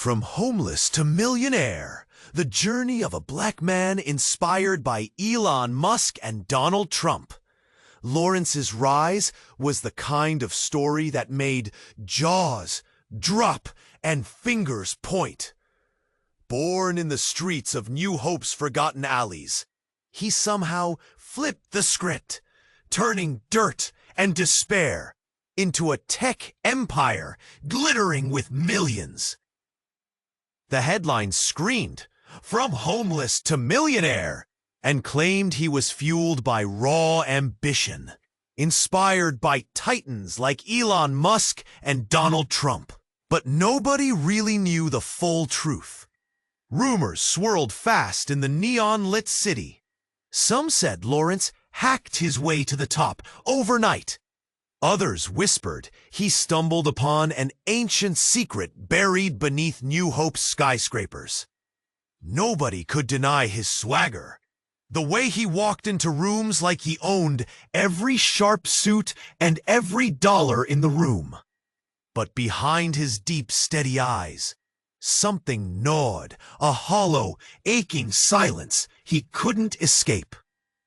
From homeless to millionaire, the journey of a black man inspired by Elon Musk and Donald Trump. Lawrence's rise was the kind of story that made jaws drop and fingers point. Born in the streets of New Hope's forgotten alleys, he somehow flipped the script, turning dirt and despair into a tech empire glittering with millions. The headlines screamed, "From homeless to millionaire," and claimed he was fueled by raw ambition, inspired by titans like Elon Musk and Donald Trump. But nobody really knew the full truth. Rumors swirled fast in the neon-lit city. Some said Lawrence hacked his way to the top overnight. Others whispered he stumbled upon an ancient secret buried beneath New Hope's skyscrapers. Nobody could deny his swagger. The way he walked into rooms like he owned every sharp suit and every dollar in the room. But behind his deep, steady eyes, something gnawed, a hollow, aching silence he couldn't escape.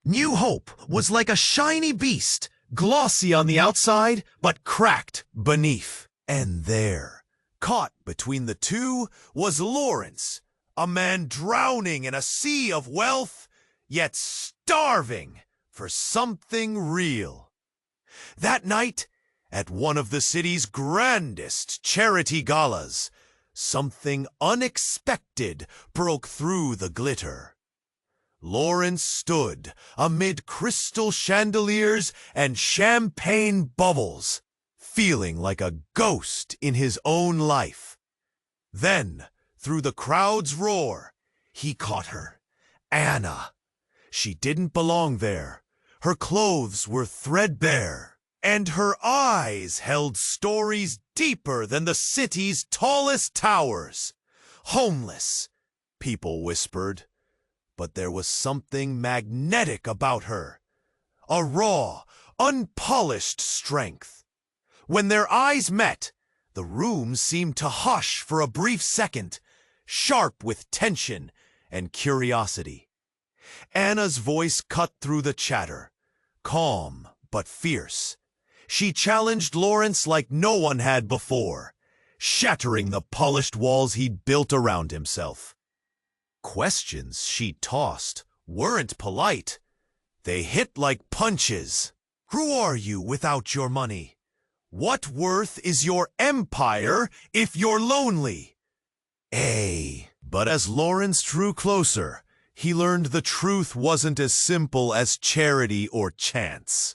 New Hope was like a shiny beast, glossy on the outside, but cracked beneath. And there, caught between the two, was Lawrence, a man drowning in a sea of wealth, yet starving for something real. That night, at one of the city's grandest charity galas, something unexpected broke through the glitter. Lawrence stood amid crystal chandeliers and champagne bubbles, feeling like a ghost in his own life. Then, through the crowd's roar, he caught her, Anna. She didn't belong there. Her clothes were threadbare, and her eyes held stories deeper than the city's tallest towers. Homeless, people whispered. But there was something magnetic about her, a raw, unpolished strength. When their eyes met, the room seemed to hush for a brief second, sharp with tension and curiosity. Anna's voice cut through the chatter, calm but fierce. She challenged Lawrence like no one had before, shattering the polished walls he'd built around himself. Questions she tossed weren't polite. They hit like punches. Who are you without your money? What worth is your empire if you're lonely? But as Lawrence drew closer, he learned the truth wasn't as simple as charity or chance.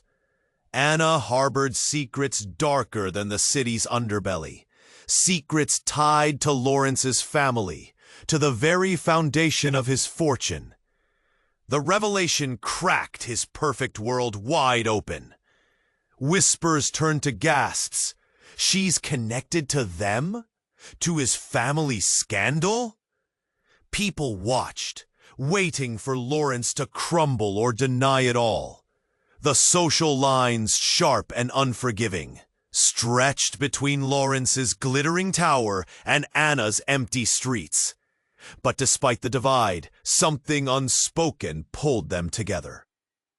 Anna harbored secrets darker than the city's underbelly, secrets tied to Lawrence's family, to the very foundation of his fortune. The revelation cracked his perfect world wide open. Whispers turned to gasps. She's connected to them? To his family scandal? People watched, waiting for Lawrence to crumble or deny it all. The social lines, sharp and unforgiving, stretched between Lawrence's glittering tower and Anna's empty streets. But despite the divide, something unspoken pulled them together.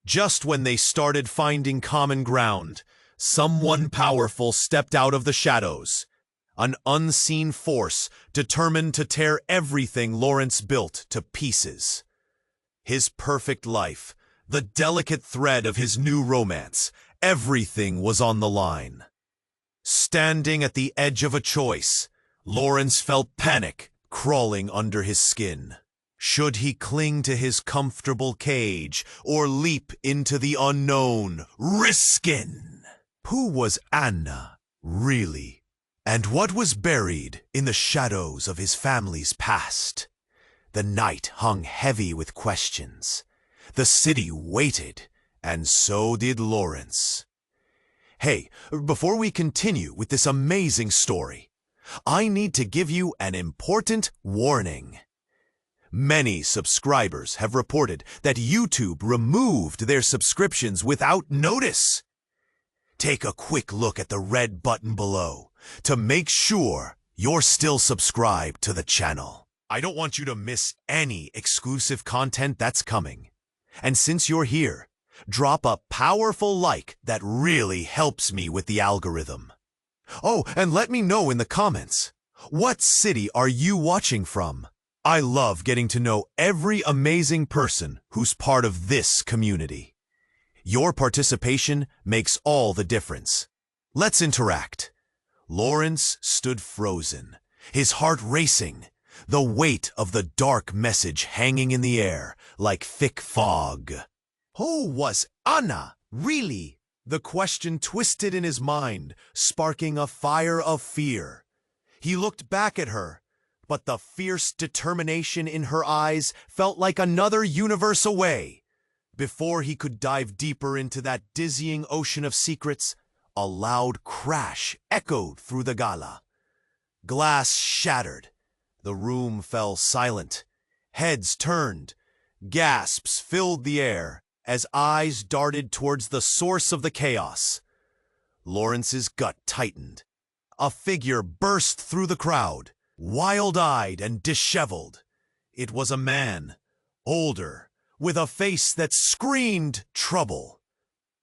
Just when they started finding common ground, someone powerful stepped out of the shadows. An unseen force determined to tear everything Lawrence built to pieces. His perfect life, the delicate thread of his new romance, everything was on the line. Standing at the edge of a choice, Lawrence felt panic crawling under his skin. Should he cling to his comfortable cage or leap into the unknown, risking? Who was Anna, really? And what was buried in the shadows of his family's past? The night hung heavy with questions. The city waited, and so did Lawrence. Hey, before we continue with this amazing story, I need to give you an important warning. Many subscribers have reported that YouTube removed their subscriptions without notice. Take a quick look at the red button below to make sure you're still subscribed to the channel. I don't want you to miss any exclusive content that's coming. And since you're here, drop a powerful like that really helps me with the algorithm. Oh, and let me know in the comments, what city are you watching from? I love getting to know every amazing person who's part of this community. Your participation makes all the difference. Let's interact. Lawrence stood frozen, his heart racing, the weight of the dark message hanging in the air like thick fog. Who was Anna, really? The question twisted in his mind, sparking a fire of fear. He looked back at her, but the fierce determination in her eyes felt like another universe away. Before he could dive deeper into that dizzying ocean of secrets, a loud crash echoed through the gala. Glass shattered. The room fell silent. Heads turned. Gasps filled the air as eyes darted towards the source of the chaos. Lawrence's gut tightened. A figure burst through the crowd, wild-eyed and disheveled. It was a man, older, with a face that screamed trouble.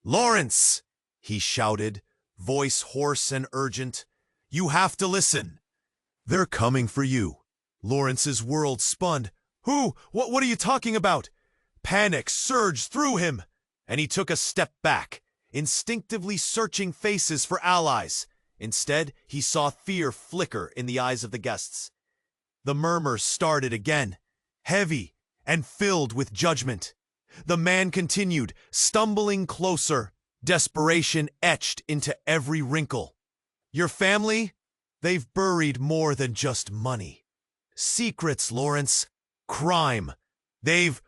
"Lawrence!" he shouted, voice hoarse and urgent. "You have to listen. They're coming for you." Lawrence's world spun. "Who? What are you talking about?" Panic surged through him, and he took a step back, instinctively searching faces for allies. Instead, he saw fear flicker in the eyes of the guests. The murmurs started again, heavy and filled with judgment. The man continued, stumbling closer, desperation etched into every wrinkle. "Your family? They've buried more than just money. Secrets, Lawrence. Crime. They've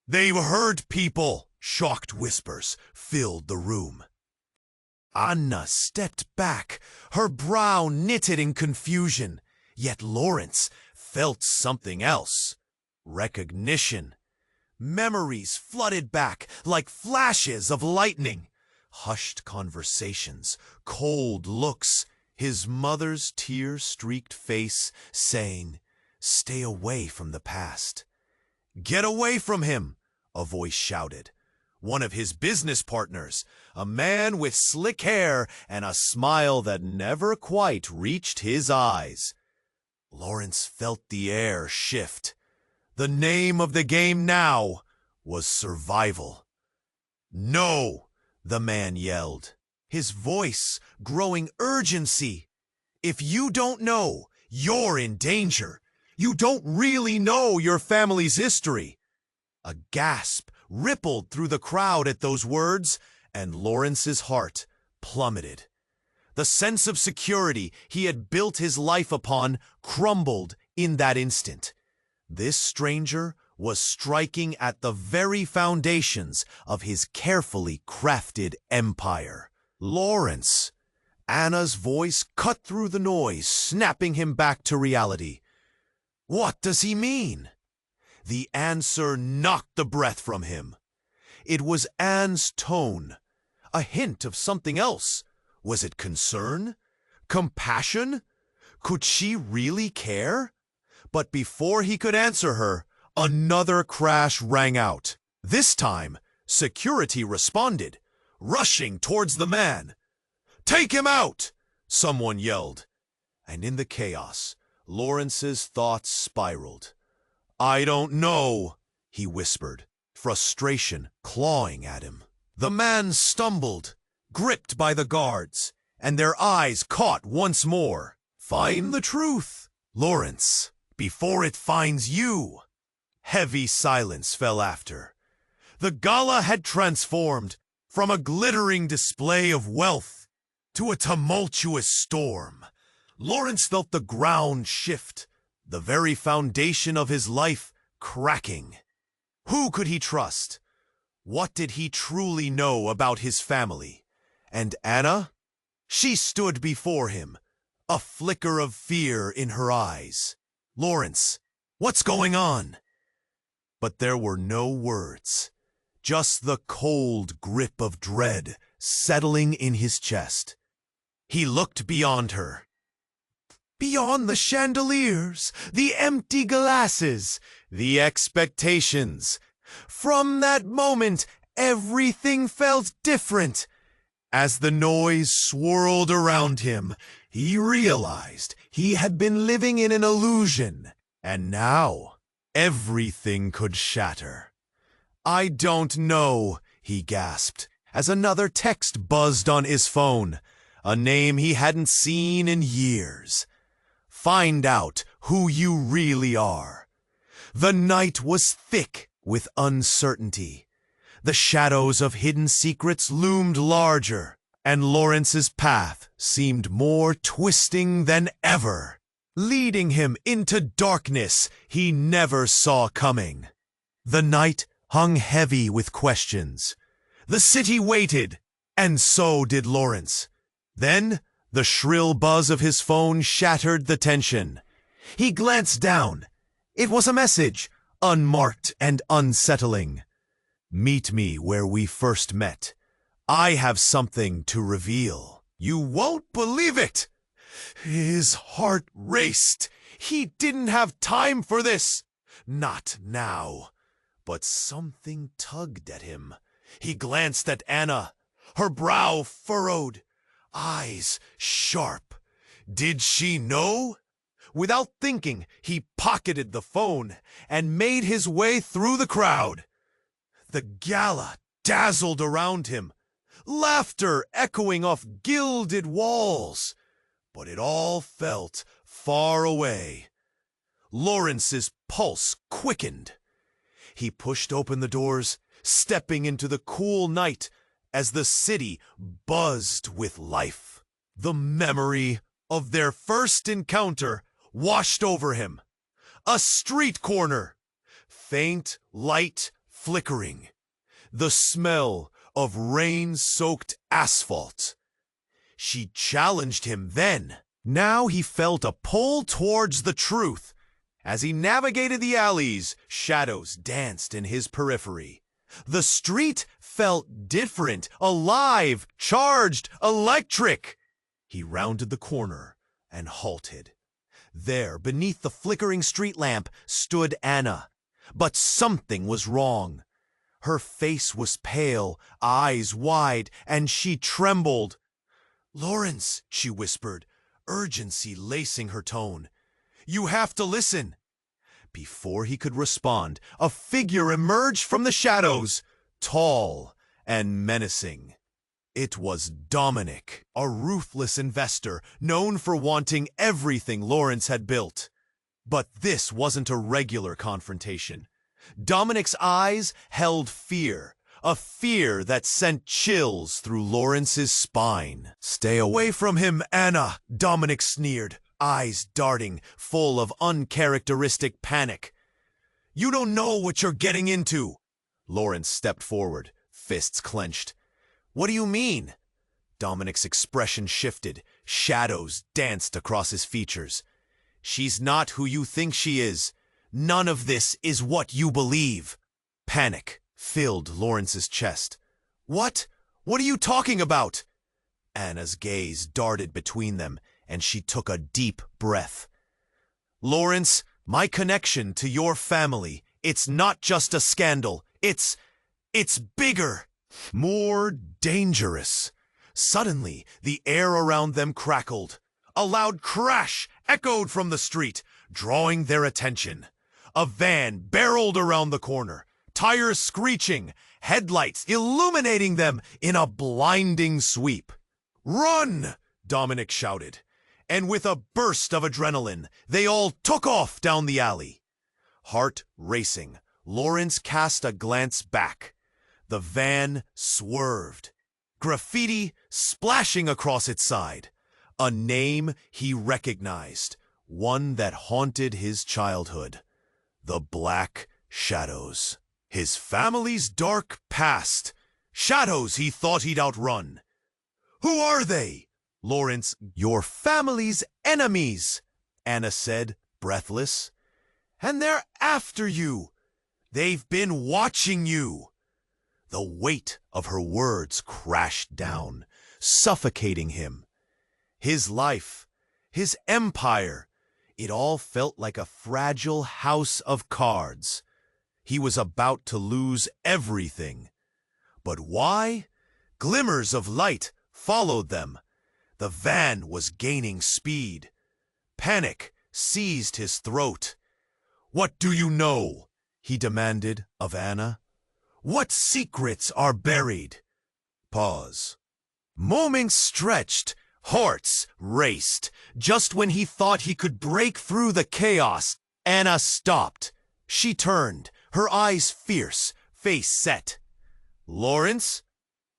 hurt people." Shocked whispers filled the room. Anna stepped back, her brow knitted in confusion. Yet Lawrence felt something else. Recognition. Memories flooded back like flashes of lightning. Hushed conversations, cold looks, his mother's tear-streaked face saying, "Stay away from the past." "Get away from him!" a voice shouted. One of his business partners, a man with slick hair and a smile that never quite reached his eyes. Lawrence felt the air shift. The name of the game now was survival. "No!" the man yelled, his voice growing urgency. "If you don't know, you're in danger. You don't really know your family's history." A gasp rippled through the crowd at those words, and Lawrence's heart plummeted. The sense of security he had built his life upon crumbled in that instant. This stranger was striking at the very foundations of his carefully crafted empire. "Lawrence!" Anna's voice cut through the noise, snapping him back to reality. "What does he mean?" The answer knocked the breath from him. It was Anne's tone, a hint of something else. Was it concern? Compassion? Could she really care? But before he could answer her, another crash rang out. This time, security responded, rushing towards the man. "Take him out!" someone yelled. And in the chaos, Lawrence's thoughts spiraled. "I don't know," he whispered, frustration clawing at him. The man stumbled, gripped by the guards, and their eyes caught once more. "Find the truth, Lawrence, before it finds you." Heavy silence fell after. The gala had transformed from a glittering display of wealth to a tumultuous storm. Lawrence felt the ground shift, the very foundation of his life cracking. Who could he trust? What did he truly know about his family? And Anna? She stood before him, a flicker of fear in her eyes. "Lawrence, what's going on?" But there were no words, just the cold grip of dread settling in his chest. He looked beyond her. Beyond the chandeliers, the empty glasses, the expectations. From that moment, everything felt different. As the noise swirled around him, he realized he had been living in an illusion, and now everything could shatter. "I don't know," he gasped, as another text buzzed on his phone, a name he hadn't seen in years. "Find out who you really are." The night was thick with uncertainty. The shadows of hidden secrets loomed larger, and Lawrence's path seemed more twisting than ever, leading him into darkness he never saw coming. The night hung heavy with questions. The city waited, and so did Lawrence. Then, the shrill buzz of his phone shattered the tension. He glanced down. It was a message, unmarked and unsettling. "Meet me where we first met. I have something to reveal." You won't believe it! His heart raced. He didn't have time for this. Not now. But something tugged at him. He glanced at Anna, her brow furrowed, eyes sharp. Did she know? Without thinking, he pocketed the phone and made his way through the crowd. The gala dazzled around him, laughter echoing off gilded walls, but it all felt far away. Lawrence's pulse quickened. He pushed open the doors, stepping into the cool night as the city buzzed with life. The memory of their first encounter washed over him. A street corner, faint light flickering, the smell of rain-soaked asphalt. She challenged him then. Now he felt a pull towards the truth. As he navigated the alleys, shadows danced in his periphery. The street felt different, alive, charged, electric. He rounded the corner and halted. There, beneath the flickering street lamp, stood Anna. But something was wrong. Her face was pale, eyes wide, and she trembled. "Lawrence," she whispered, urgency lacing her tone. "You have to listen." Before he could respond, a figure emerged from the shadows, tall and menacing. It was Dominic, a ruthless investor known for wanting everything Lawrence had built. But this wasn't a regular confrontation. Dominic's eyes held fear, a fear that sent chills through Lawrence's spine. "Stay away from him, Anna," Dominic sneered, eyes darting, full of uncharacteristic panic. "You don't know what you're getting into." Lawrence stepped forward, fists clenched. "What do you mean?" Dominic's expression shifted. Shadows danced across his features. "She's not who you think she is. None of this is what you believe." Panic filled Lawrence's chest. What? What are you talking about?" Anna's gaze darted between them, and she took a deep breath. "Lawrence, my connection to your family, it's not just a scandal. It's bigger, more dangerous." Suddenly, the air around them crackled. A loud crash echoed from the street, drawing their attention. A van barreled around the corner, tires screeching, headlights illuminating them in a blinding sweep. "Run!" Dominic shouted, and with a burst of adrenaline, they all took off down the alley. Heart racing, Lawrence cast a glance back. The van swerved, graffiti splashing across its side. A name he recognized, one that haunted his childhood. The Black Shadows. His family's dark past. Shadows he thought he'd outrun. "Who are they?" Lawrence, "Your family's enemies," Anna said, breathless. "And they're after you. They've been watching you." The weight of her words crashed down, suffocating him. His life, his empire. It all felt like a fragile house of cards. He was about to lose everything. But why? Glimmers of light followed them. The van was gaining speed. Panic seized his throat. "What do you know?" he demanded of Anna. "What secrets are buried?" Pause. Moments stretched, hearts raced. Just when he thought he could break through the chaos, Anna stopped. She turned, her eyes fierce, face set. "Lawrence,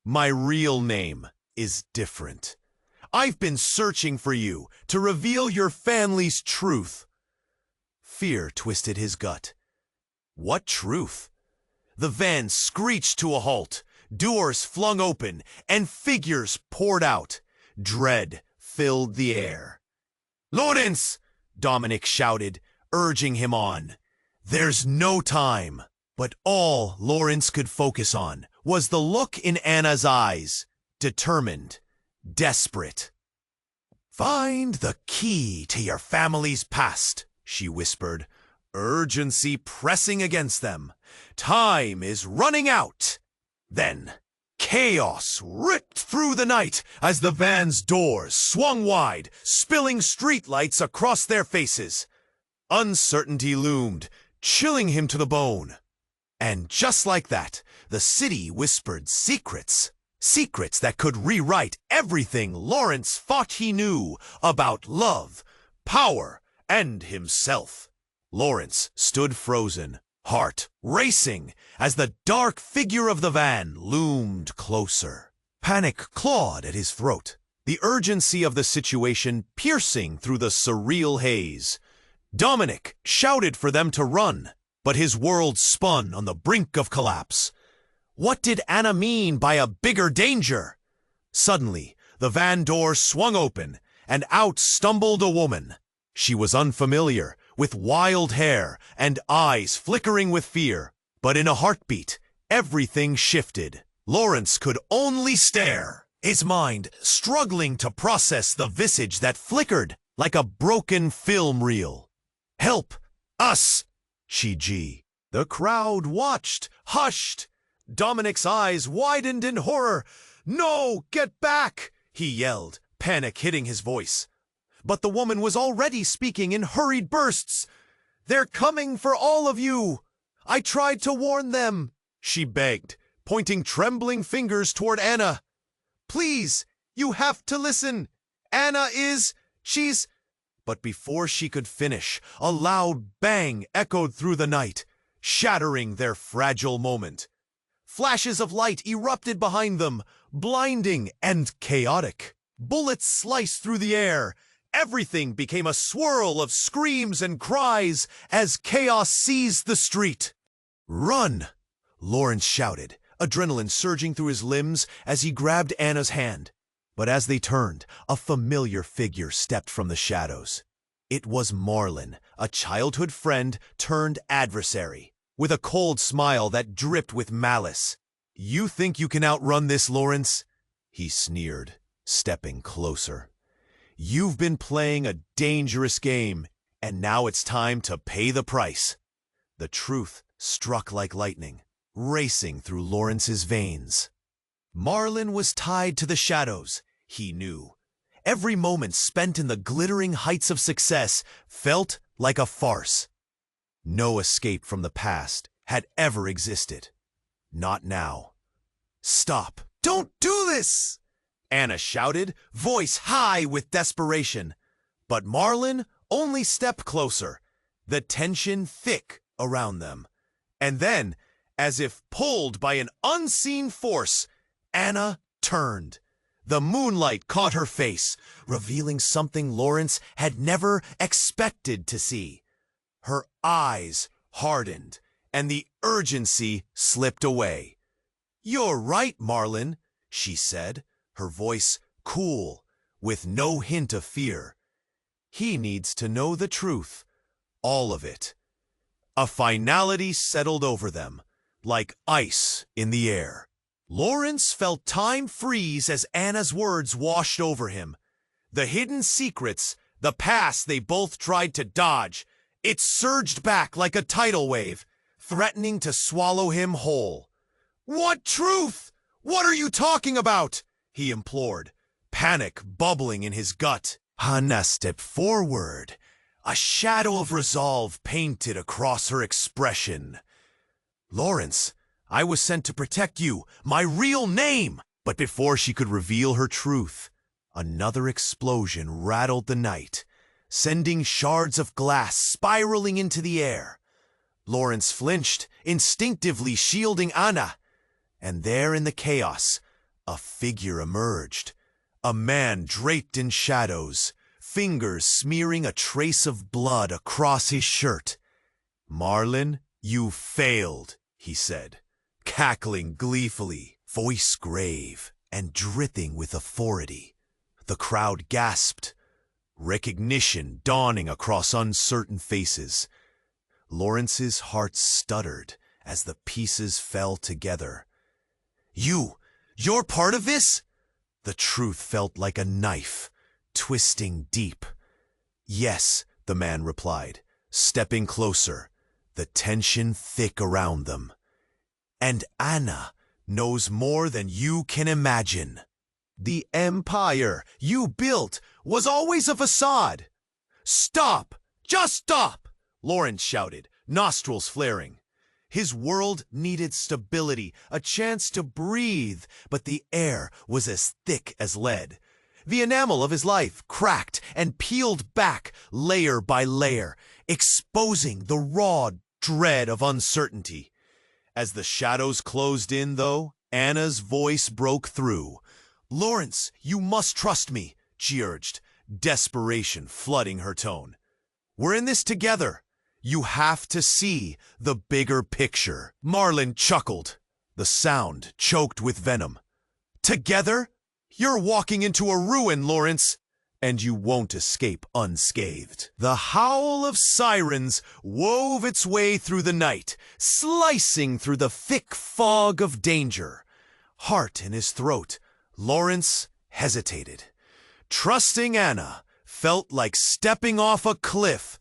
my real name is different. I've been searching for you to reveal your family's truth." Fear twisted his gut. What truth? The van screeched to a halt. Doors flung open, and figures poured out. Dread filled the air. "Lawrence!" Dominic shouted, urging him on. "There's no time." But all Lawrence could focus on was the look in Anna's eyes. Determined, desperate. "Find the key to your family's past," she whispered, urgency pressing against them. "Time is running out." Then, chaos ripped through the night as the van's doors swung wide, spilling streetlights across their faces. Uncertainty loomed, chilling him to the bone. And just like that, the city whispered secrets. Secrets that could rewrite everything Lawrence thought he knew about love, power, and himself. Lawrence stood frozen, heart racing, as the dark figure of the van loomed closer. Panic clawed at his throat, the urgency of the situation piercing through the surreal haze. Dominic shouted for them to run, but his world spun on the brink of collapse. What did Anna mean by a bigger danger? Suddenly, the van door swung open, and out stumbled a woman. She was unfamiliar, with wild hair and eyes flickering with fear. But in a heartbeat, everything shifted. Lawrence could only stare, his mind struggling to process the visage that flickered like a broken film reel. "Help! Us!" Chi-Ji. The crowd watched, hushed. Dominic's eyes widened in horror. "No! Get back!" he yelled, panic hitting his voice. But the woman was already speaking in hurried bursts. "They're coming for all of you! I tried to warn them," she begged, pointing trembling fingers toward Anna. "Please, you have to listen. Anna she's—" But before she could finish, a loud bang echoed through the night, shattering their fragile moment. Flashes of light erupted behind them, blinding and chaotic. Bullets sliced through the air. Everything became a swirl of screams and cries as chaos seized the street. "Run!" Lawrence shouted, adrenaline surging through his limbs as he grabbed Anna's hand. But as they turned, a familiar figure stepped from the shadows. It was Marlin, a childhood friend turned adversary, with a cold smile that dripped with malice. "You think you can outrun this, Lawrence?" he sneered, stepping closer. "You've been playing a dangerous game, and now it's time to pay the price." The truth struck like lightning, racing through Lawrence's veins. Marlin was tied to the shadows, he knew. Every moment spent in the glittering heights of success felt like a farce. No escape from the past had ever existed. Not now. "Stop! Don't do this!" Anna shouted, voice high with desperation. But Marlin only stepped closer, the tension thick around them. And then, as if pulled by an unseen force, Anna turned. The moonlight caught her face, revealing something Lawrence had never expected to see. Her eyes hardened, and the urgency slipped away. "You're right, Marlin," she said, her voice cool, with no hint of fear. "He needs to know the truth, all of it." A finality settled over them, like ice in the air. Lawrence felt time freeze as Anna's words washed over him. The hidden secrets The past they both tried to dodge. It surged back like a tidal wave, threatening to swallow him whole. "What truth? What are you talking about?" he implored, panic bubbling in his gut. Anna stepped forward, a shadow of resolve painted across her expression. "Lawrence, I was sent to protect you, my real name!" But before she could reveal her truth, another explosion rattled the night, sending shards of glass spiraling into the air. Lawrence flinched, instinctively shielding Anna. And there in the chaos, a figure emerged. A man draped in shadows, fingers smearing a trace of blood across his shirt. "Marlin, you failed," he said, cackling gleefully, voice grave and dripping with authority. The crowd gasped, recognition dawning across uncertain faces. Lawrence's heart stuttered as the pieces fell together. You're part of this?" The truth felt like a knife, twisting deep. "Yes," the man replied, stepping closer, the tension thick around them. "And Anna knows more than you can imagine. The empire you built was always a facade." "Stop! Just stop!" Lawrence shouted, nostrils flaring. His world needed stability, a chance to breathe, but the air was as thick as lead. The enamel of his life cracked and peeled back layer by layer, exposing the raw dread of uncertainty. As the shadows closed in, though, Anna's voice broke through. "Lawrence, you must trust me," she urged, desperation flooding her tone. "We're in this together. You have to see the bigger picture." Marlin chuckled, the sound choked with venom. "Together? You're walking into a ruin, Lawrence, and you won't escape unscathed." The howl of sirens wove its way through the night, slicing through the thick fog of danger. Heart in his throat, Lawrence hesitated. Trusting Anna felt like stepping off a cliff,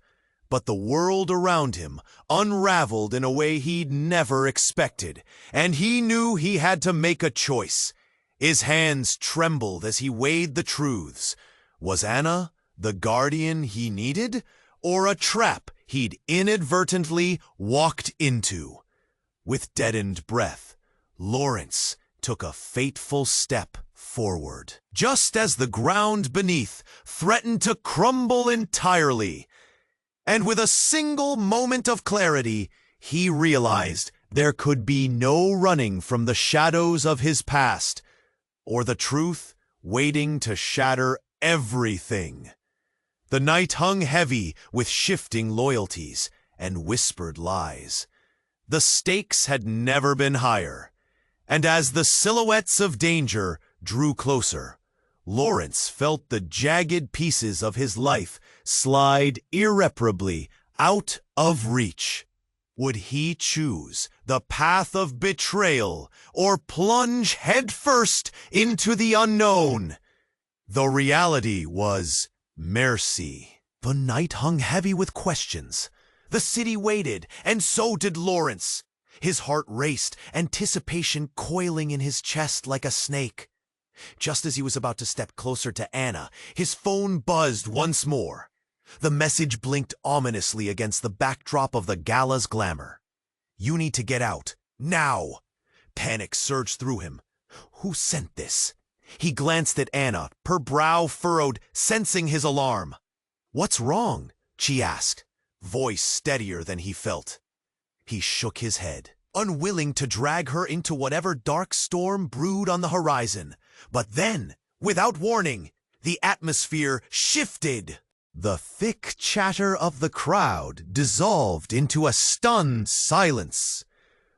but the world around him unraveled in a way he'd never expected, and he knew he had to make a choice. His hands trembled as he weighed the truths. Was Anna the guardian he needed, or a trap he'd inadvertently walked into? With deadened breath, Lawrence took a fateful step forward, just as the ground beneath threatened to crumble entirely. And with a single moment of clarity, he realized there could be no running from the shadows of his past, or the truth waiting to shatter everything. The night hung heavy with shifting loyalties and whispered lies. The stakes had never been higher, and as the silhouettes of danger drew closer, Lawrence felt the jagged pieces of his life slide irreparably out of reach. Would he choose the path of betrayal or plunge headfirst into the unknown? The reality was mercy. The night hung heavy with questions. The city waited, and so did Lawrence. His heart raced, anticipation coiling in his chest like a snake. Just as he was about to step closer to Anna, his phone buzzed once more. The message blinked ominously against the backdrop of the gala's glamour. "You need to get out, now!" Panic surged through him. Who sent this? He glanced at Anna, her brow furrowed, sensing his alarm. "What's wrong?" she asked, voice steadier than he felt. He shook his head, unwilling to drag her into whatever dark storm brewed on the horizon. But then, without warning, the atmosphere shifted. The thick chatter of the crowd dissolved into a stunned silence.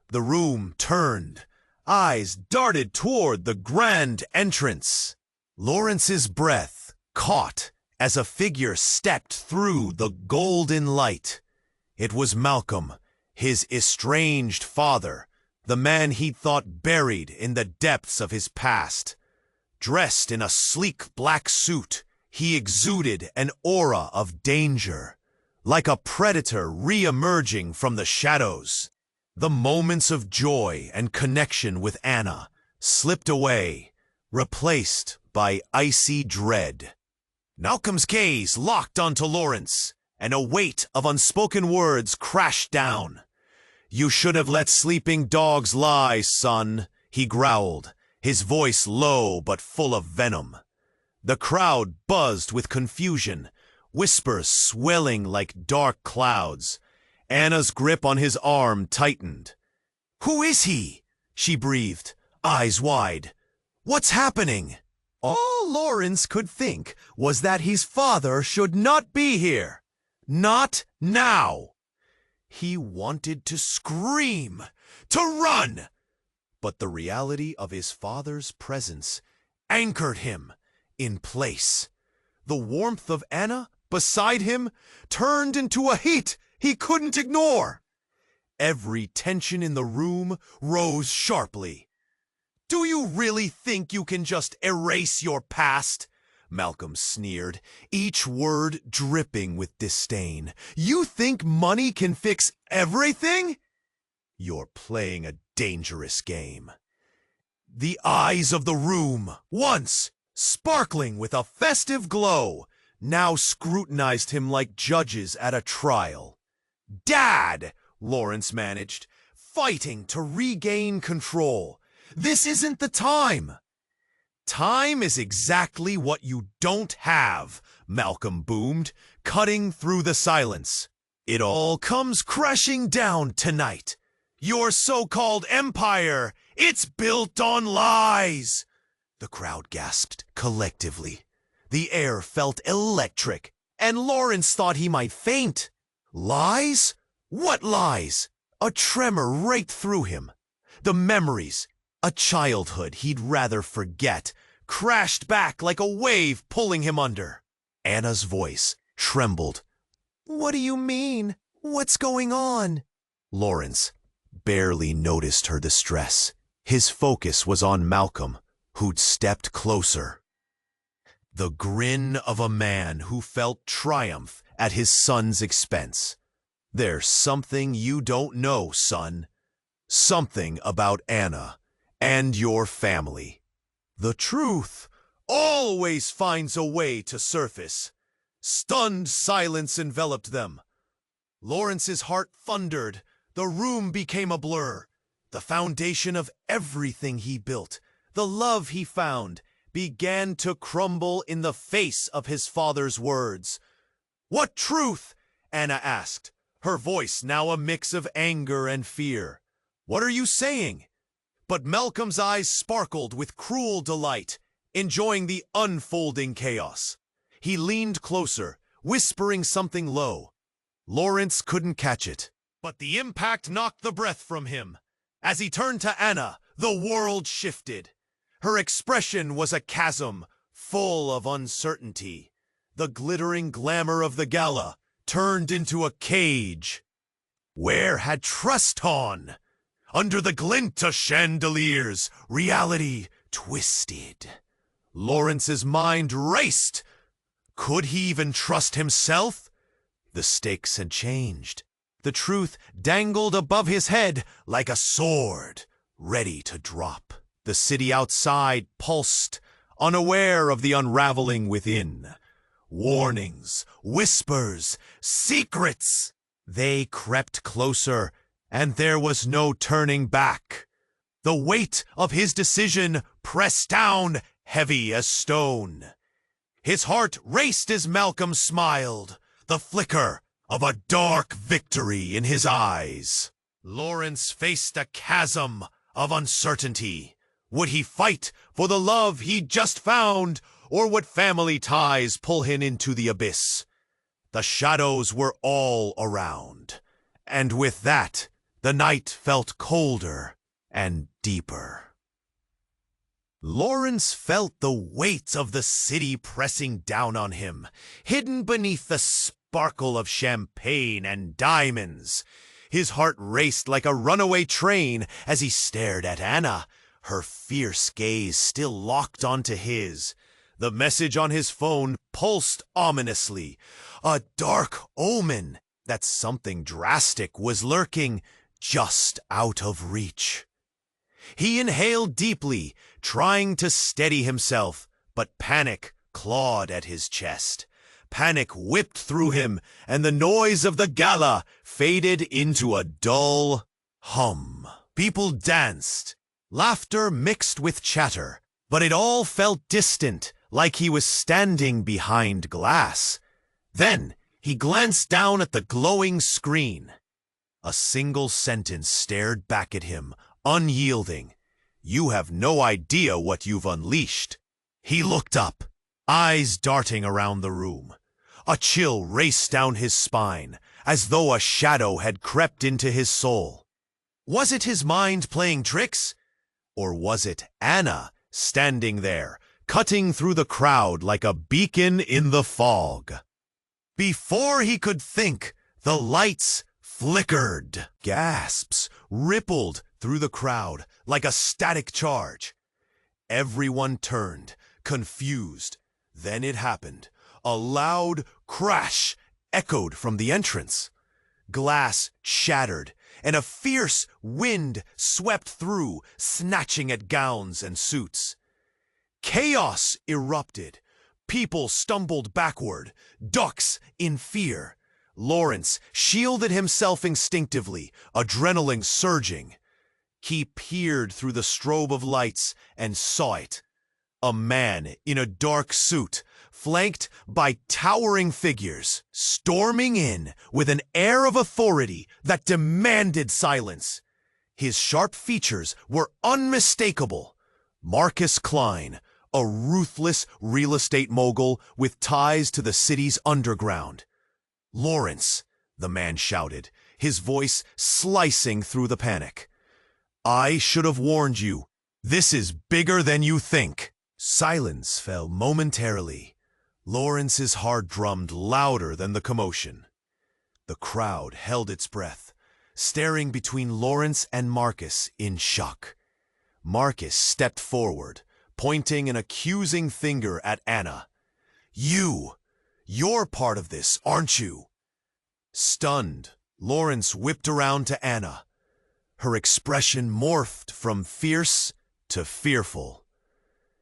The room turned. Eyes darted toward the grand entrance. Lawrence's breath caught as a figure stepped through the golden light. It was Malcolm, his estranged father, the man he'd thought buried in the depths of his past. Dressed in a sleek black suit, He exuded an aura of danger, like a predator re-emerging from the shadows. The moments of joy and connection with Anna slipped away, replaced by icy dread. Malcolm's gaze locked onto Lawrence, and a weight of unspoken words crashed down. "You should have let sleeping dogs lie, son," he growled, his voice low but full of venom. The crowd buzzed with confusion, whispers swelling like dark clouds. Anna's grip on his arm tightened. "Who is he?" she breathed, eyes wide. "What's happening?" All Lawrence could think was that his father should not be here. Not now. He wanted to scream, to run. But the reality of his father's presence anchored him in place. The warmth of Anna beside him turned into a heat he couldn't ignore. Every tension in the room rose sharply. "Do you really think you can just erase your past?" Malcolm sneered, each word dripping with disdain. "You think money can fix everything? You're playing a dangerous game." The eyes of the room, once sparkling with a festive glow, now scrutinized him like judges at a trial. "Dad!" Lawrence managed, fighting to regain control. "This isn't the time." "Time is exactly what you don't have," Malcolm boomed, cutting through the silence. "It all comes crashing down tonight. Your so-called empire, it's built on lies." The crowd gasped collectively. The air felt electric, and Lawrence thought he might faint. Lies? What lies? A tremor raked through him. The memories, a childhood he'd rather forget, crashed back like a wave pulling him under. Anna's voice trembled. "What do you mean? What's going on?" Lawrence barely noticed her distress. His focus was on Malcolm, who'd stepped closer. The grin of a man who felt triumph at his son's expense. "There's something you don't know, son. Something about Anna and your family. The truth always finds a way to surface." Stunned silence enveloped them. Lawrence's heart thundered. The room became a blur. The foundation of everything he built, the love he found, began to crumble in the face of his father's words. "What truth?" Anna asked, her voice now a mix of anger and fear. "What are you saying?" But Malcolm's eyes sparkled with cruel delight, enjoying the unfolding chaos. He leaned closer, whispering something low. Lawrence couldn't catch it, but the impact knocked the breath from him. As he turned to Anna, the world shifted. Her expression was a chasm, full of uncertainty. The glittering glamour of the gala turned into a cage. Where had trust gone? Under the glint of chandeliers, reality twisted. Lawrence's mind raced. Could he even trust himself? The stakes had changed. The truth dangled above his head like a sword, ready to drop. The city outside pulsed, unaware of the unraveling within. Warnings, whispers, secrets. They crept closer, and there was no turning back. The weight of his decision pressed down heavy as stone. His heart raced as Malcolm smiled, the flicker of a dark victory in his eyes. Lawrence faced a chasm of uncertainty. Would he fight for the love he'd just found, or would family ties pull him into the abyss? The shadows were all around, and with that, the night felt colder and deeper. Lawrence felt the weight of the city pressing down on him, hidden beneath the sparkle of champagne and diamonds. His heart raced like a runaway train as he stared at Anna, her fierce gaze still locked onto his. The message on his phone pulsed ominously, a dark omen that something drastic was lurking just out of reach. He inhaled deeply, trying to steady himself, but panic clawed at his chest. Panic whipped through him, and the noise of the gala faded into a dull hum. People danced, laughter mixed with chatter, but it all felt distant, like he was standing behind glass. Then he glanced down at the glowing screen. A single sentence stared back at him, unyielding. "You have no idea what you've unleashed." He looked up, eyes darting around the room. A chill raced down his spine, as though a shadow had crept into his soul. Was it his mind playing tricks? Or was it Anna standing there, cutting through the crowd like a beacon in the fog? Before he could think, the lights flickered. Gasps rippled through the crowd like a static charge. Everyone turned, confused. Then it happened. A loud crash echoed from the entrance. Glass shattered, and a fierce wind swept through, snatching at gowns and suits. Chaos erupted. People stumbled backward, ducks in fear. Lawrence shielded himself instinctively, adrenaline surging. He peered through the strobe of lights and saw it. A man in a dark suit, flanked by towering figures, storming in with an air of authority that demanded silence. His sharp features were unmistakable. Marcus Klein, a ruthless real estate mogul with ties to the city's underground. "Lawrence," the man shouted, his voice slicing through the panic. "I should have warned you. This is bigger than you think." Silence fell momentarily. Lawrence's heart drummed louder than the commotion. The crowd held its breath, staring between Lawrence and Marcus in shock. Marcus stepped forward, pointing an accusing finger at Anna. You're part of this, aren't you?" Stunned, Lawrence whipped around to Anna. Her expression morphed from fierce to fearful.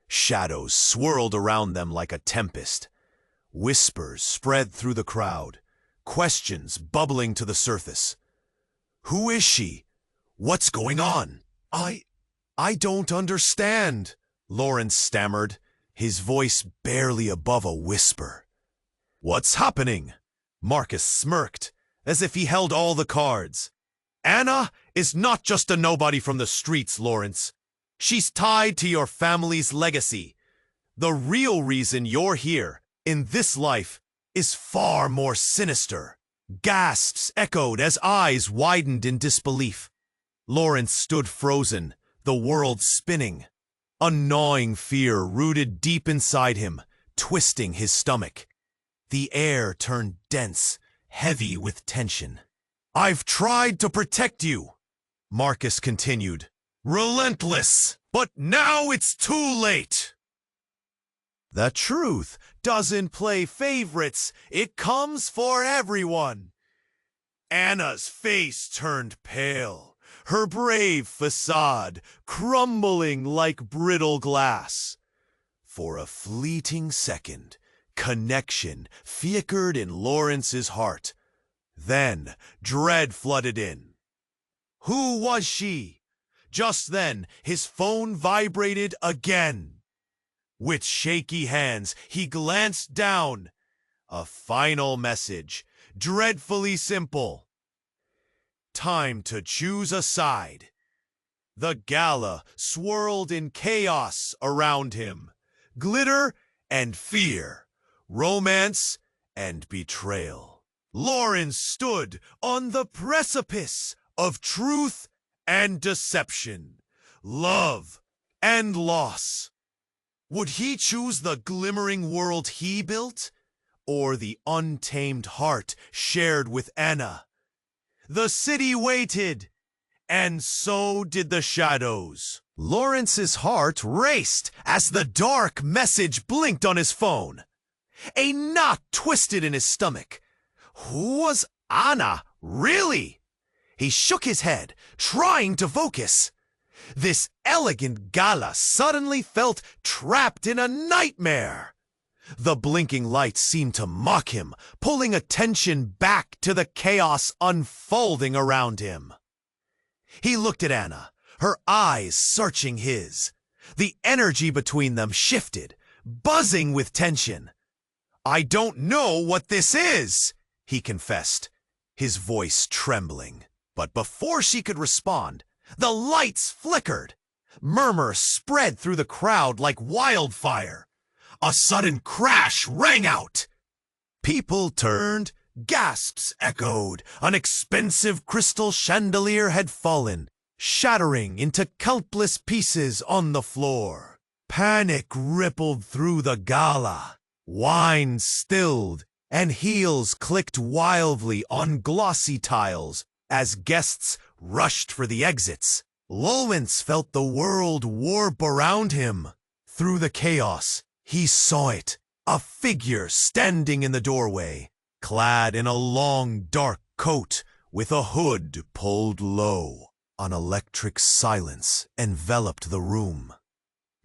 Shadows swirled around them like a tempest. Whispers spread through the crowd, questions bubbling to the surface. "Who is she? What's going on?" I don't understand," Lawrence stammered, his voice barely above a whisper. "What's happening?" Marcus smirked, as if he held all the cards. "Anna is not just a nobody from the streets, Lawrence. She's tied to your family's legacy. The real reason you're here, in this life, is far more sinister." Gasps echoed as eyes widened in disbelief. Lawrence stood frozen, the world spinning. A gnawing fear rooted deep inside him, twisting his stomach. The air turned dense, heavy with tension. "I've tried to protect you," Marcus continued. "Relentless, but now it's too late." The truth doesn't play favorites, it comes for everyone. Anna's face turned pale, her brave facade crumbling like brittle glass. For a fleeting second, connection flickered in Lawrence's heart. Then dread flooded in. Who was she? Just then, his phone vibrated again. With shaky hands, he glanced down. A final message, dreadfully simple. Time to choose a side. The gala swirled in chaos around him. Glitter and fear, romance and betrayal. Lawrence stood on the precipice of truth and deception, love and loss. Would he choose the glimmering world he built, or the untamed heart shared with Anna? The city waited, and so did the shadows. Lawrence's heart raced as the dark message blinked on his phone. A knot twisted in his stomach. Who was Anna, really? He shook his head, trying to focus. This elegant gala suddenly felt trapped in a nightmare. The blinking lights seemed to mock him, pulling attention back to the chaos unfolding around him. He looked at Anna, her eyes searching his. The energy between them shifted, buzzing with tension. "I don't know what this is," he confessed, his voice trembling. But before she could respond, the lights flickered. Murmurs spread through the crowd like wildfire. A sudden crash rang out. People turned, gasps echoed. An expensive crystal chandelier had fallen, shattering into countless pieces on the floor. Panic rippled through the gala. Wine stilled, and heels clicked wildly on glossy tiles as guests rushed for the exits. Lawrence felt the world warp around him. Through the chaos, he saw it, a figure standing in the doorway, clad in a long dark coat with a hood pulled low. An electric silence enveloped the room.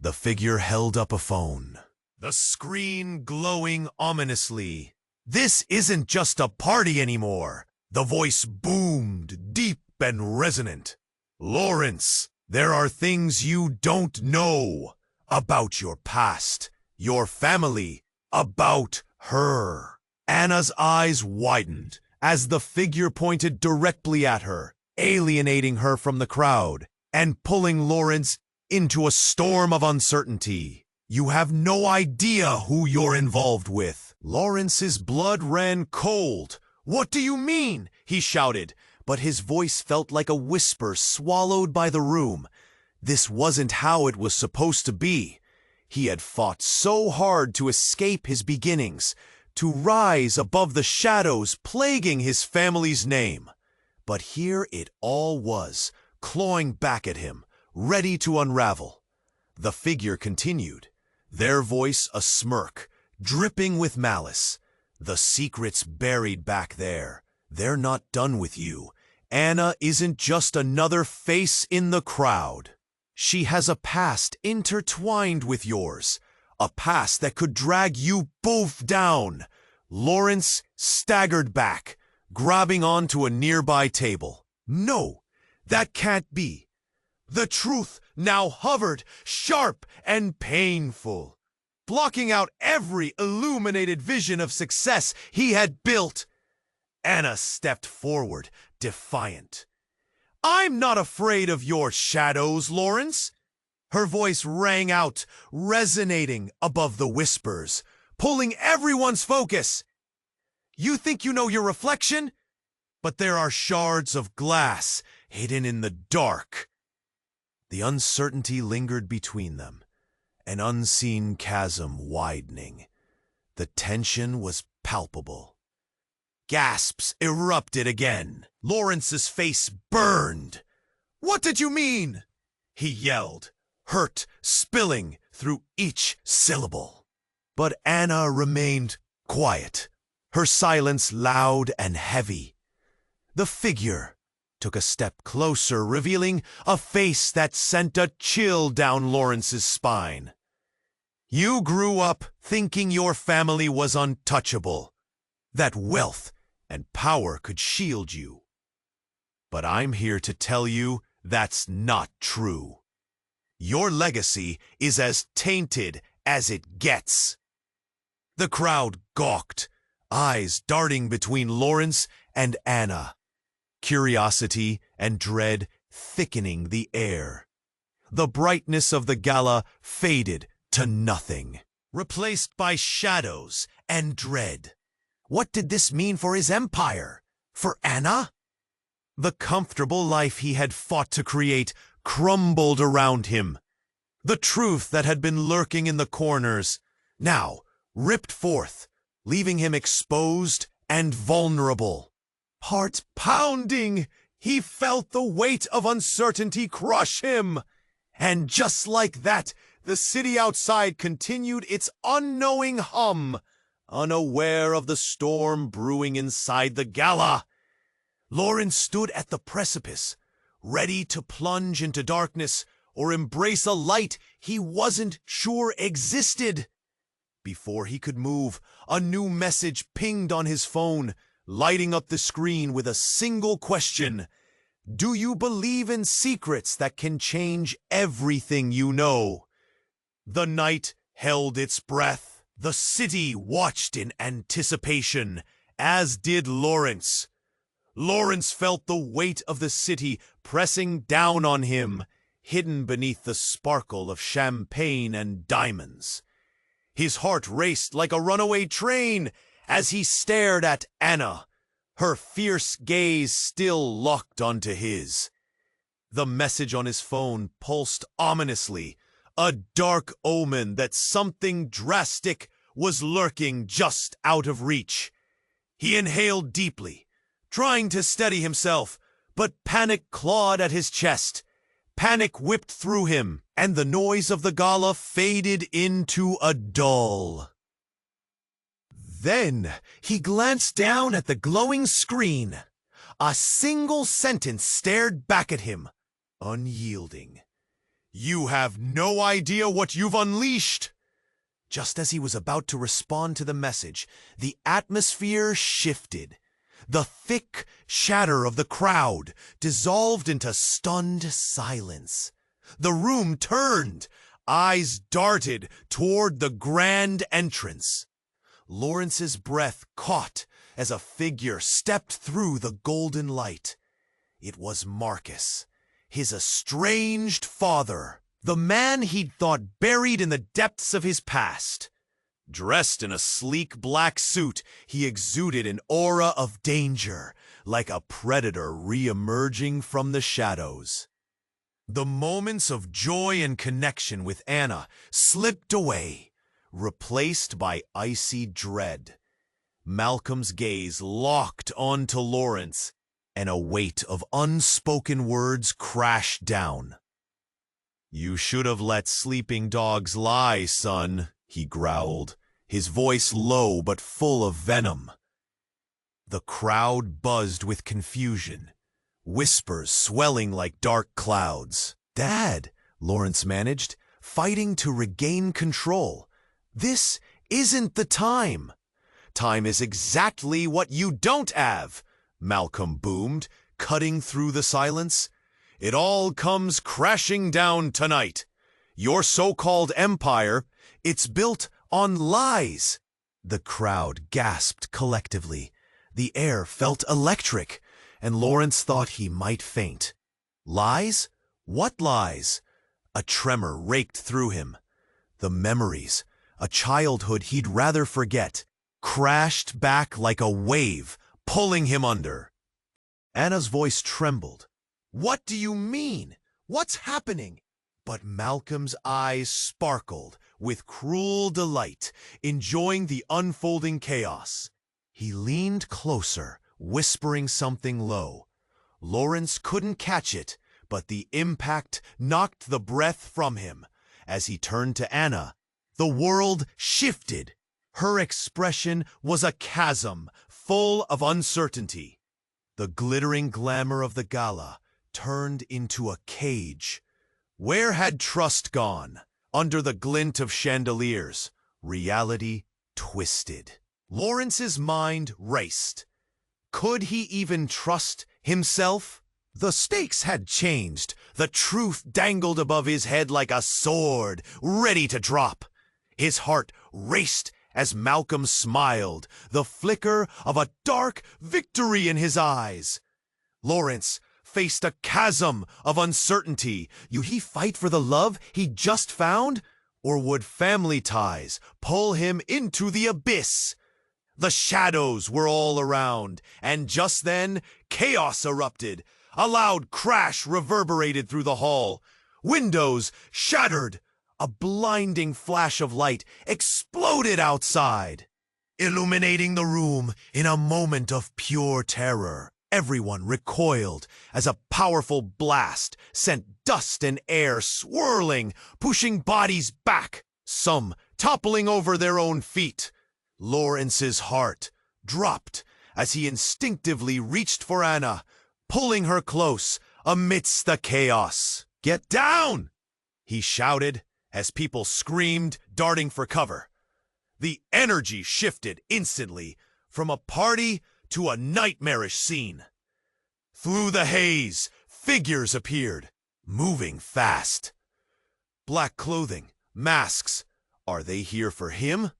The figure held up a phone, the screen glowing ominously. "This isn't just a party anymore," the voice boomed, deep and resonant. "Lawrence, there are things you don't know about your past, your family, about her." Anna's eyes widened as the figure pointed directly at her, alienating her from the crowd and pulling Lawrence into a storm of uncertainty. "You have no idea who you're involved with." Lawrence's blood ran cold. "What do you mean?" he shouted, but his voice felt like a whisper swallowed by the room. This wasn't how it was supposed to be. He had fought so hard to escape his beginnings, to rise above the shadows plaguing his family's name. But here it all was, clawing back at him, ready to unravel. The figure continued, their voice a smirk, dripping with malice. "The secret's buried back there. They're not done with you. Anna isn't just another face in the crowd. She has a past intertwined with yours, a past that could drag you both down." Lawrence staggered back, grabbing onto a nearby table. "No, that can't be." The truth now hovered, sharp and painful, blocking out every illuminated vision of success he had built. Anna stepped forward, defiant. "I'm not afraid of your shadows, Lawrence." Her voice rang out, resonating above the whispers, pulling everyone's focus. "You think you know your reflection? But there are shards of glass hidden in the dark." The uncertainty lingered between them, an unseen chasm widening. The tension was palpable. Gasps erupted again. Lawrence's face burned. "What did you mean?" he yelled, hurt spilling through each syllable. But Anna remained quiet, her silence loud and heavy. The figure took a step closer, revealing a face that sent a chill down Lawrence's spine. "You grew up thinking your family was untouchable, that wealth and power could shield you. But I'm here to tell you that's not true. Your legacy is as tainted as it gets." The crowd gawked, eyes darting between Lawrence and Anna, curiosity and dread thickening the air. The brightness of the gala faded to nothing, replaced by shadows and dread. What did this mean for his empire? For Anna? The comfortable life he had fought to create crumbled around him. The truth that had been lurking in the corners now ripped forth, leaving him exposed and vulnerable. Heart pounding, he felt the weight of uncertainty crush him. And just like that, the city outside continued its unknowing hum, unaware of the storm brewing inside the gala. Lawrence stood at the precipice, ready to plunge into darkness or embrace a light he wasn't sure existed. Before he could move, a new message pinged on his phone, lighting up the screen with a single question. Do you believe in secrets that can change everything you know? The night held its breath. The city watched in anticipation, as did Lawrence. Lawrence felt the weight of the city pressing down on him, hidden beneath the sparkle of champagne and diamonds. His heart raced like a runaway train as he stared at Anna, her fierce gaze still locked onto his. The message on his phone pulsed ominously, a dark omen that something drastic was lurking just out of reach. He inhaled deeply, trying to steady himself, but panic clawed at his chest. Panic whipped through him, and the noise of the gala faded into a dull. Then he glanced down at the glowing screen. A single sentence stared back at him, unyielding. You have no idea what you've unleashed. Just as he was about to respond to the message, the atmosphere shifted. The thick chatter of the crowd dissolved into stunned silence. The room turned, eyes darted toward the grand entrance. Lawrence's breath caught as a figure stepped through the golden light. It was Marcus, his estranged father, the man he'd thought buried in the depths of his past. Dressed in a sleek black suit, he exuded an aura of danger, like a predator re-emerging from the shadows. The moments of joy and connection with Anna slipped away, replaced by icy dread. Malcolm's gaze locked onto Lawrence, and a weight of unspoken words crashed down. You should have let sleeping dogs lie, son, he growled, his voice low but full of venom. The crowd buzzed with confusion, whispers swelling like dark clouds. Dad, Lawrence managed, fighting to regain control. This isn't the time. Time is exactly what you don't have, Malcolm boomed, cutting through the silence. It all comes crashing down tonight. Your so-called empire, it's built on lies. The crowd gasped collectively. The air felt electric, and Lawrence thought he might faint. Lies? What lies? A tremor raked through him. The memories, a childhood he'd rather forget, crashed back like a wave, pulling him under. Anna's voice trembled. What do you mean? What's happening? But Malcolm's eyes sparkled with cruel delight, enjoying the unfolding chaos. He leaned closer, whispering something low. Lawrence couldn't catch it, but the impact knocked the breath from him. As he turned to Anna, the world shifted. Her expression was a chasm, full of uncertainty. The glittering glamour of the gala turned into a cage. Where had trust gone? Under the glint of chandeliers, reality twisted. Lawrence's mind raced. Could he even trust himself? The stakes had changed. The truth dangled above his head like a sword, ready to drop. His heart raced as Malcolm smiled, the flicker of a dark victory in his eyes. Lawrence faced a chasm of uncertainty. Would he fight for the love he just found? Or would family ties pull him into the abyss? The shadows were all around, and just then, chaos erupted. A loud crash reverberated through the hall. Windows shattered. A blinding flash of light exploded outside, illuminating the room in a moment of pure terror. Everyone recoiled as a powerful blast sent dust and air swirling, pushing bodies back, some toppling over their own feet. Lawrence's heart dropped as he instinctively reached for Anna, pulling her close amidst the chaos. "Get down!" he shouted as people screamed, darting for cover. The energy shifted instantly from a party to a nightmarish scene. Through the haze, figures appeared, moving fast. Black clothing, masks. Are they here for him?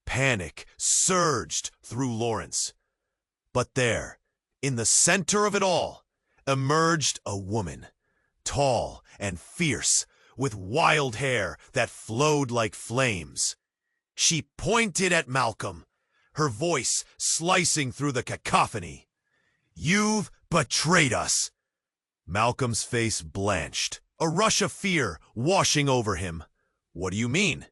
Panic surged through Lawrence. But there, in the center of it all, emerged a woman, tall and fierce, with wild hair that flowed like flames. She pointed at Malcolm, her voice slicing through the cacophony. "You've betrayed us." Malcolm's face blanched, a rush of fear washing over him. "What do you mean?"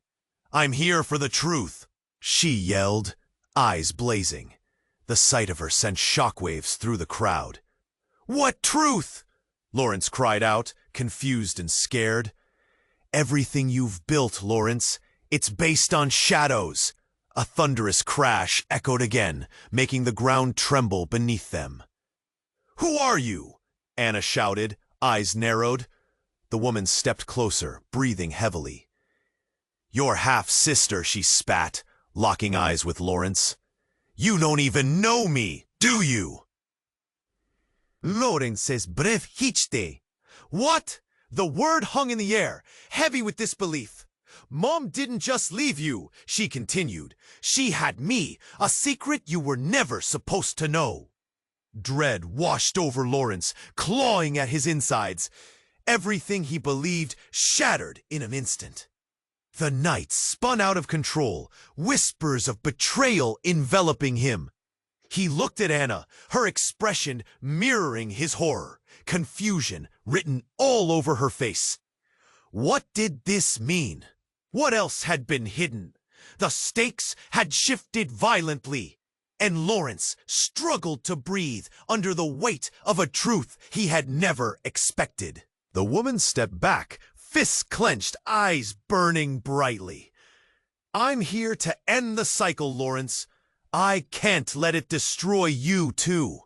"I'm here for the truth," she yelled, eyes blazing. The sight of her sent shockwaves through the crowd. "What truth?" Lawrence cried out, confused and scared. "Everything you've built, Lawrence, it's based on shadows." A thunderous crash echoed again, making the ground tremble beneath them. "Who are you?" Anna shouted, eyes narrowed. The woman stepped closer, breathing heavily. "Your half-sister," she spat, locking eyes with Lawrence. "You don't even know me, do you?" Lawrence's breath hitched. "What?" The word hung in the air, heavy with disbelief. "Mom didn't just leave you," she continued. "She had me, a secret you were never supposed to know." Dread washed over Lawrence, clawing at his insides. Everything he believed shattered in an instant. The night spun out of control, whispers of betrayal enveloping him. He looked at Anna, her expression mirroring his horror, confusion written all over her face. What did this mean? What else had been hidden? The stakes had shifted violently, and Lawrence struggled to breathe under the weight of a truth he had never expected. The woman stepped back, fists clenched, eyes burning brightly. "I'm here to end the cycle, Lawrence. I can't let it destroy you, too."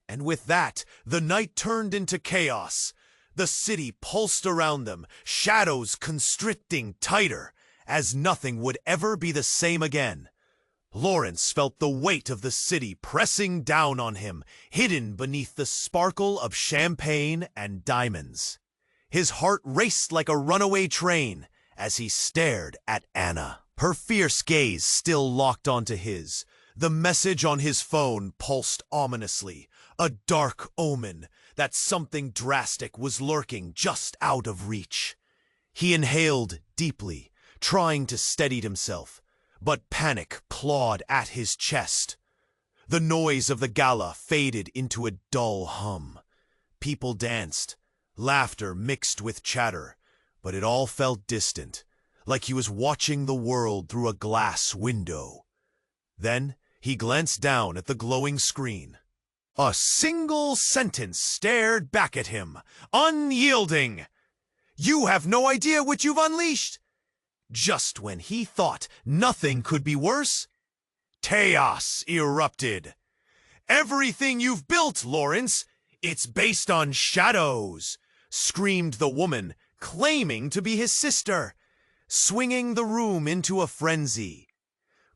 And with that, the night turned into chaos. The city pulsed around them, shadows constricting tighter, as nothing would ever be the same again. Lawrence felt the weight of the city pressing down on him, hidden beneath the sparkle of champagne and diamonds. His heart raced like a runaway train as he stared at Anna. Her fierce gaze still locked onto his. The message on his phone pulsed ominously, a dark omen that something drastic was lurking just out of reach. He inhaled deeply, trying to steady himself, but panic clawed at his chest. The noise of the gala faded into a dull hum. People danced, laughter mixed with chatter, but it all felt distant, like he was watching the world through a glass window. Then he glanced down at the glowing screen. A single sentence stared back at him, unyielding. "You have no idea what you've unleashed." Just when he thought nothing could be worse, chaos erupted. "Everything you've built, Lawrence, it's based on shadows," screamed the woman, claiming to be his sister, swinging the room into a frenzy.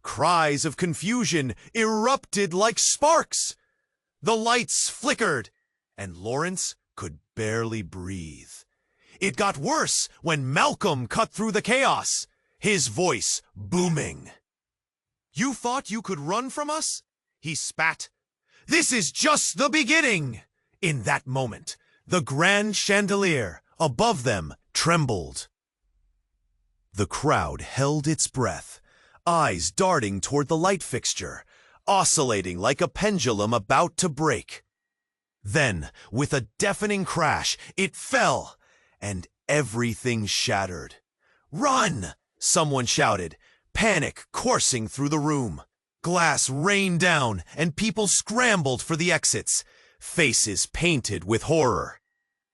Cries of confusion erupted like sparks. The lights flickered, and Lawrence could barely breathe. It got worse when Malcolm cut through the chaos, his voice booming. "You thought you could run from us?" he spat. "This is just the beginning!" In that moment, the grand chandelier above them trembled. The crowd held its breath, eyes darting toward the light fixture, oscillating like a pendulum about to break. Then, with a deafening crash, it fell, and everything shattered. "Run!" someone shouted, panic coursing through the room. Glass rained down, and people scrambled for the exits, faces painted with horror.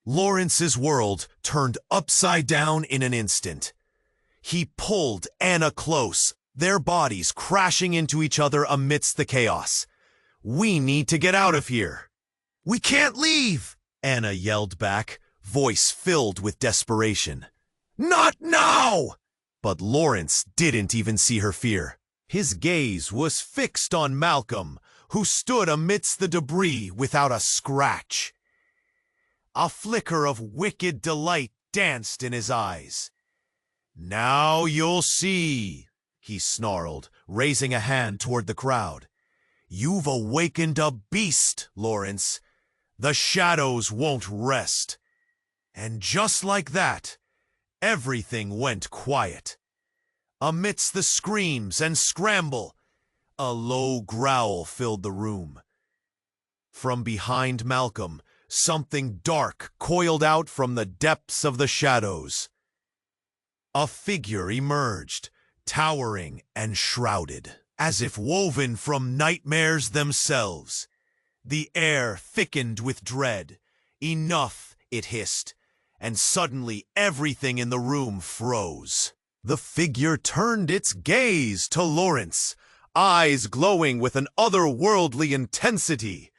Lawrence's world turned upside down in an instant. He pulled Anna close, their bodies crashing into each other amidst the chaos. "We need to get out of here." "We can't leave," Anna yelled back, voice filled with desperation. "Not now!" But Lawrence didn't even see her fear. His gaze was fixed on Malcolm, who stood amidst the debris without a scratch. A flicker of wicked delight danced in his eyes. "Now you'll see," he snarled, raising a hand toward the crowd. "You've awakened a beast, Lawrence. The shadows won't rest." And just like that, everything went quiet. Amidst the screams and scramble, a low growl filled the room. From behind Malcolm, something dark coiled out from the depths of the shadows. A figure emerged, towering and shrouded, as if woven from nightmares themselves. The air thickened with dread. "Enough," it hissed, and suddenly everything in the room froze. The figure turned its gaze to Lawrence, eyes glowing with an otherworldly intensity.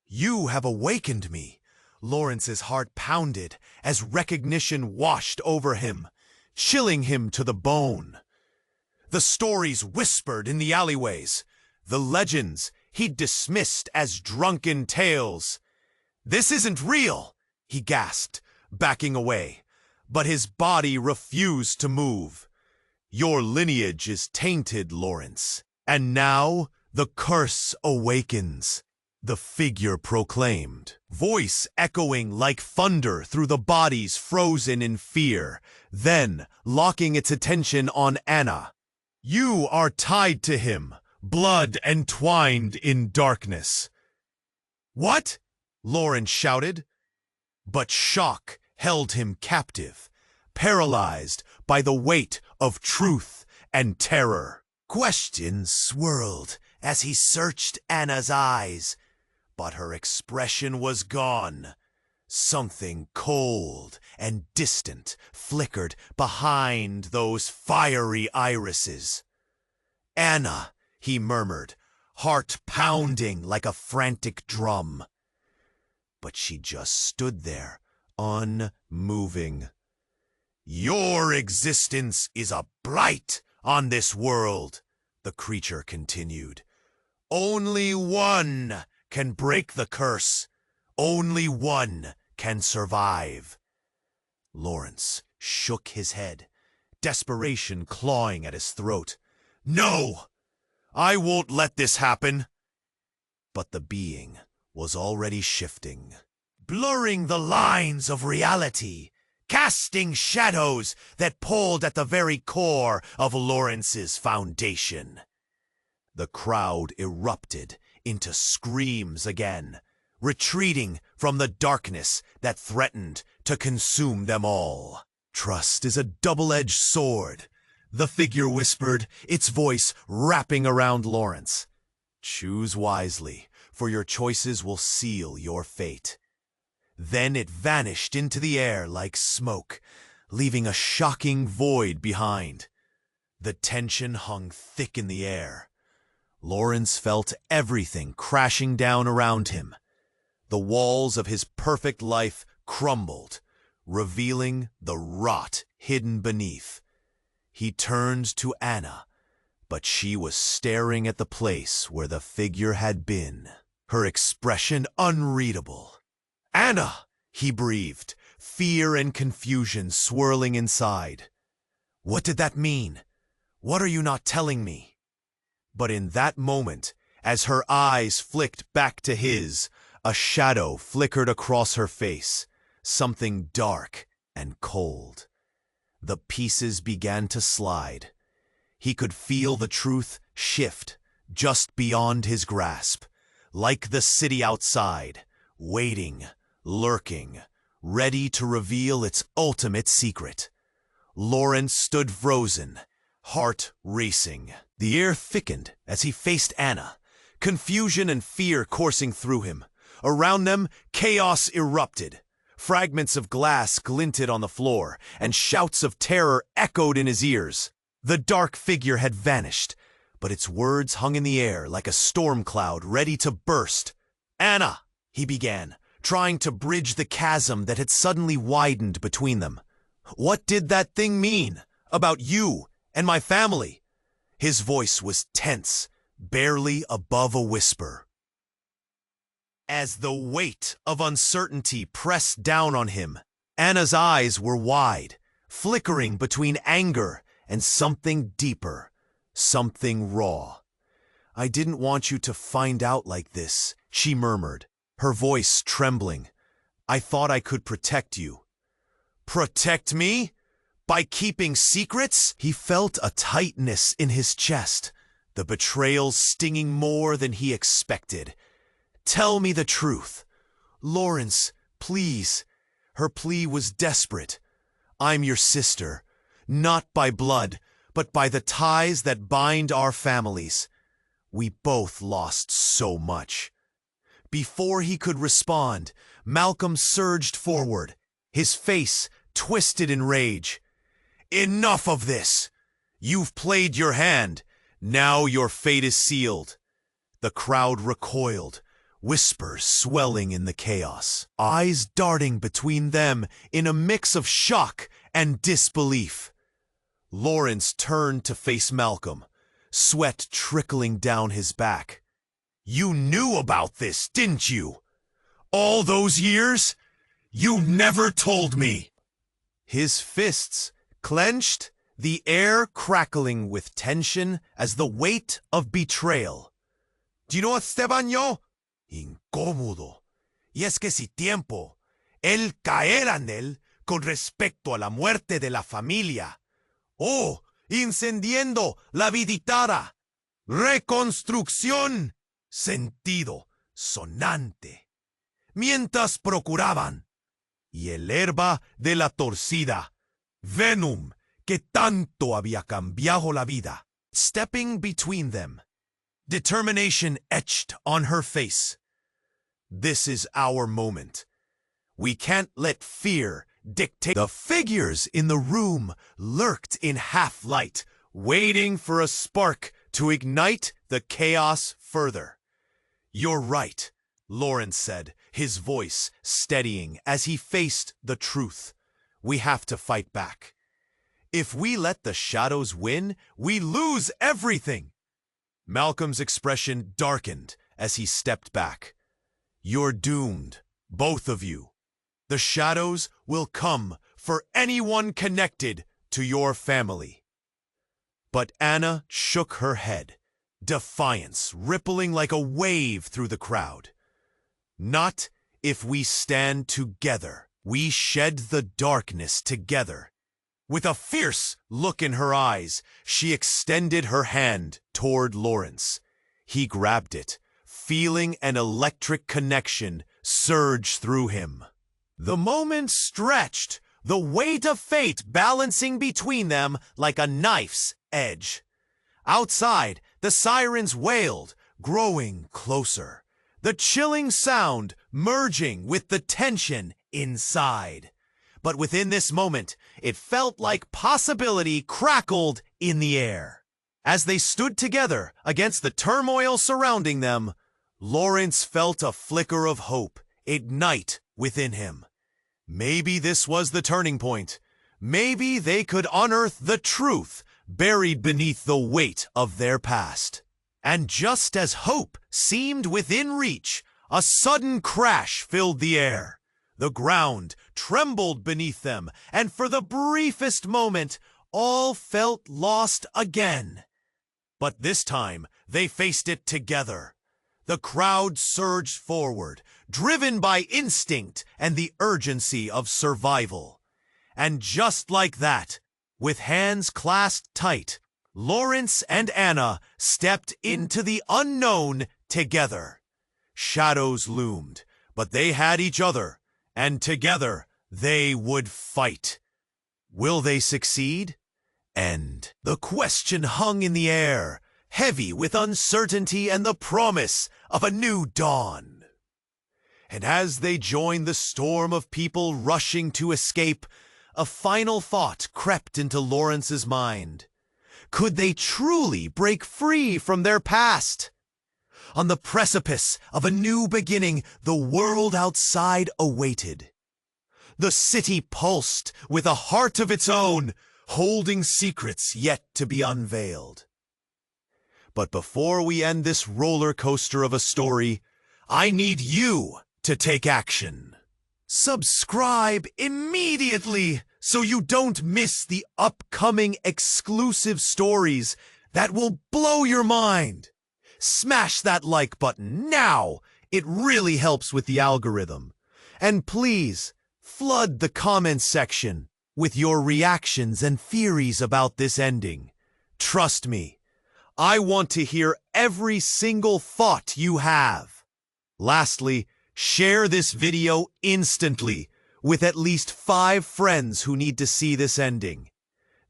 "You have awakened me." Lawrence's heart pounded as recognition washed over him, chilling him to the bone. The stories whispered in the alleyways, the legends he'd dismissed as drunken tales. "This isn't real," he gasped, backing away, but his body refused to move. "Your lineage is tainted, Lawrence, and now the curse awakens," the figure proclaimed, voice echoing like thunder through the bodies frozen in fear, then locking its attention on Anna. "You are tied to him, blood entwined in darkness." "What?" Lawrence shouted. But shock held him captive, paralyzed by the weight of truth and terror. Questions swirled as he searched Anna's eyes, but her expression was gone. Something cold and distant flickered behind those fiery irises. "Anna," he murmured, heart pounding like a frantic drum. But she just stood there, unmoving. "Your existence is a blight on this world," the creature continued. "Only one can break the curse. Only one can survive." Lawrence shook his head, desperation clawing at his throat. "No! I won't let this happen." But the being was already shifting, blurring the lines of reality, casting shadows that pulled at the very core of Lawrence's foundation. The crowd erupted into screams again, retreating from the darkness that threatened to consume them all. "Trust is a double-edged sword," the figure whispered, its voice wrapping around Lawrence. "Choose wisely, for your choices will seal your fate." Then it vanished into the air like smoke, leaving a shocking void behind. The tension hung thick in the air. Lawrence felt everything crashing down around him. The walls of his perfect life crumbled, revealing the rot hidden beneath. He turned to Anna, but she was staring at the place where the figure had been, her expression unreadable. "Anna!" he breathed, fear and confusion swirling inside. "What did that mean? What are you not telling me?" But in that moment, as her eyes flicked back to his, a shadow flickered across her face, something dark and cold. The pieces began to slide. He could feel the truth shift just beyond his grasp, like the city outside, waiting, lurking, ready to reveal its ultimate secret. Lawrence stood frozen, heart racing. The air thickened as he faced Anna, confusion and fear coursing through him. Around them, chaos erupted. Fragments of glass glinted on the floor, and shouts of terror echoed in his ears. The dark figure had vanished, but its words hung in the air like a storm cloud ready to burst. "Anna," he began, trying to bridge the chasm that had suddenly widened between them. "What did that thing mean? About you and my family?" His voice was tense, barely above a whisper. As the weight of uncertainty pressed down on him, Anna's eyes were wide, flickering between anger and something deeper, something raw. "I didn't want you to find out like this," she murmured, her voice trembling. "I thought I could protect you." "Protect me? By keeping secrets?" He felt a tightness in his chest, the betrayal stinging more than he expected. "Tell me the truth. Lawrence, please." Her plea was desperate. "I'm your sister, not by blood, but by the ties that bind our families. We both lost so much." Before he could respond, Malcolm surged forward, his face twisted in rage. "Enough of this! You've played your hand. Now your fate is sealed." The crowd recoiled, whispers swelling in the chaos, eyes darting between them in a mix of shock and disbelief. Lawrence turned to face Malcolm, sweat trickling down his back. "You knew about this, didn't you? All those years? You never told me!" His fists clenched, the air crackling with tension as the weight of betrayal. "Do you know what, Estebaño? Incómodo. Y es que si tiempo, él caerá en él con respecto a la muerte de la familia. Oh, incendiando la viditara. Reconstrucción. Sentido sonante. Mientras procuraban. Y el herba de la torcida. Venom que tanto había cambiado la vida." Stepping between them, determination etched on her face. "This is our moment. We can't let fear dictate." The figures in the room lurked in half-light, waiting for a spark to ignite the chaos further. "You're right," Lawrence said, his voice steadying as he faced the truth. "We have to fight back. If we let the shadows win, we lose everything." Malcolm's expression darkened as he stepped back. "You're doomed, both of you. The shadows will come for anyone connected to your family." But Anna shook her head, defiance rippling like a wave through the crowd. "Not if we stand together. We shed the darkness together." With a fierce look in her eyes, she extended her hand toward Lawrence. He grabbed it, feeling an electric connection surge through him. The moment stretched, the weight of fate balancing between them like a knife's edge. Outside, the sirens wailed, growing closer, the chilling sound merging with the tension inside. But within this moment, it felt like possibility crackled in the air. As they stood together against the turmoil surrounding them, Lawrence felt a flicker of hope ignite within him. Maybe this was the turning point. Maybe they could unearth the truth buried beneath the weight of their past. And just as hope seemed within reach, a sudden crash filled the air. The ground trembled beneath them, and for the briefest moment, all felt lost again. But this time, they faced it together. The crowd surged forward, driven by instinct and the urgency of survival. And just like that, with hands clasped tight, Lawrence and Anna stepped into the unknown together. Shadows loomed, but they had each other. And together, they would fight. Will they succeed? And the question hung in the air, heavy with uncertainty and the promise of a new dawn. And as they joined the storm of people rushing to escape, a final thought crept into Lawrence's mind. Could they truly break free from their past? On the precipice of a new beginning, the world outside awaited. The city pulsed with a heart of its own, holding secrets yet to be unveiled. But before we end this roller coaster of a story, I need you to take action. Subscribe immediately so you don't miss the upcoming exclusive stories that will blow your mind. Smash that like button now. It really helps with the algorithm. And please, flood the comments section with your reactions and theories about this ending. Trust me, I want to hear every single thought you have. Lastly, share this video instantly with at least 5 friends who need to see this ending.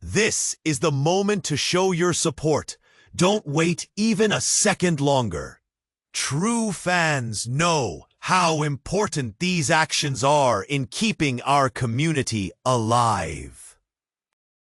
This is the moment to show your support. Don't wait even a second longer. True fans know how important these actions are in keeping our community alive.